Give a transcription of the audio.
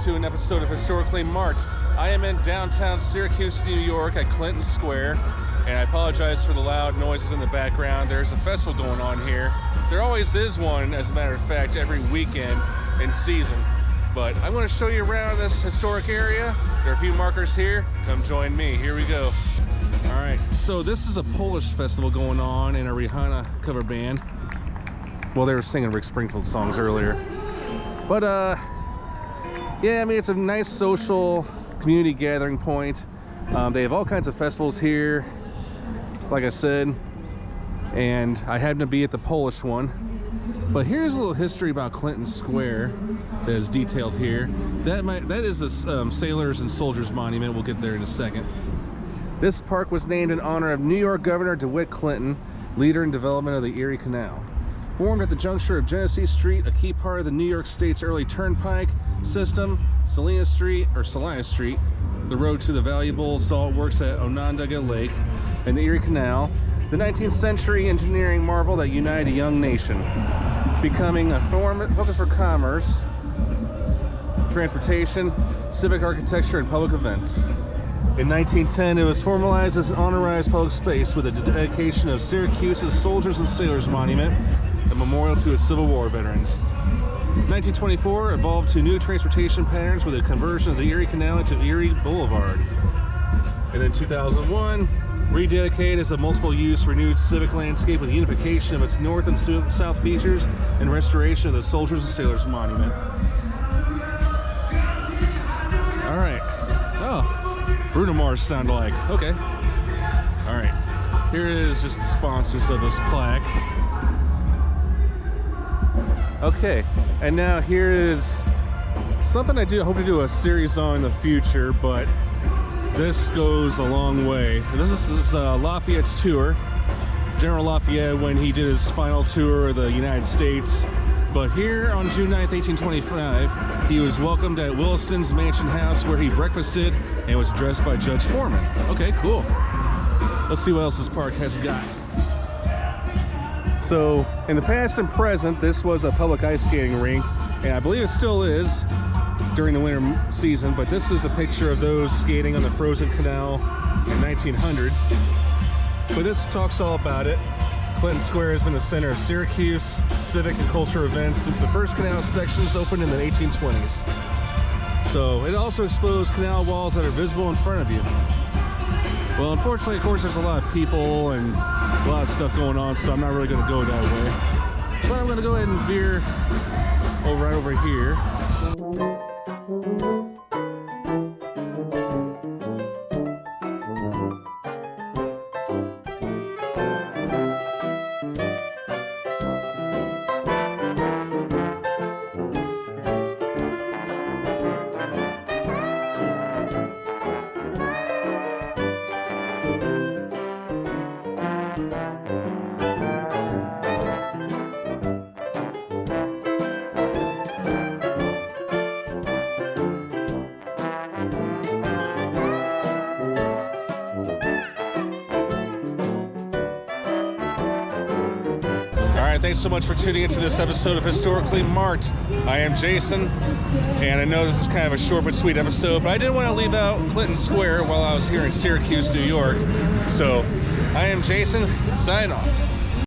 to an episode of Historically Marked. I am in downtown Syracuse, New York at Clinton Square, and I apologize for the loud noises in the background. There's a festival going on here. There always is one, as a matter of fact, every weekend in season. But I'm going to show you around this historic area. There are a few markers here. Come join me. Here we go. All right, so this is a Polish festival going on in a Rihanna cover band. Well, they were singing Rick Springfield songs earlier. But, yeah, I mean, it's a nice social community gathering point. They have all kinds of festivals here, like I said, and I happen to be at the Polish one. But here's a little history about Clinton Square that is detailed here. That is the Sailors and Soldiers Monument. We'll get there in a second. This park was named in honor of New York Governor DeWitt Clinton, leader in development of the Erie Canal. Formed at the juncture of Genesee Street, a key part of the New York State's early turnpike system, Salina Street, the road to the valuable salt works at Onondaga Lake, and the Erie Canal, the 19th century engineering marvel that united a young nation, becoming a focus for commerce, transportation, civic architecture, and public events. In 1910, it was formalized as an honorized public space with a dedication of Syracuse's Soldiers and Sailors Monument, a memorial to its Civil War veterans. 1924 evolved to new transportation patterns with a conversion of the Erie Canal into Erie Boulevard. And then 2001, rededicated as a multiple-use renewed civic landscape with unification of its north and south features and restoration of the Soldiers and Sailors Monument. All right. Oh, Bruno Mars sounded like. Okay. All right. Here is just the sponsors of this plaque. Okay, and now here is something I hope to do a series on in the future, but this goes a long way. This is Lafayette's tour. General Lafayette when he did his final tour of the United States. But here on June 9th, 1825, he was welcomed at Williston's Mansion House where he breakfasted and was addressed by Judge Foreman. Okay, cool. Let's see what else this park has got. So, in the past and present, this was a public ice skating rink, and I believe it still is during the winter season, but this is a picture of those skating on the frozen canal in 1900. But this talks all about it. Clinton Square has been the center of Syracuse civic and cultural events since the first canal sections opened in the 1820s. So, it also exposed canal walls that are visible in front of you. Well, unfortunately, of course, there's a lot of people and a lot of stuff going on, so I'm not really going to go that way. But I'm going to go ahead and veer right over here. Thanks so much for tuning into this episode of Historically Marked. I am Jason, and I know this is kind of a short but sweet episode, but I didn't want to leave out Clinton Square while I was here in Syracuse, New York. So, I am Jason, signing off.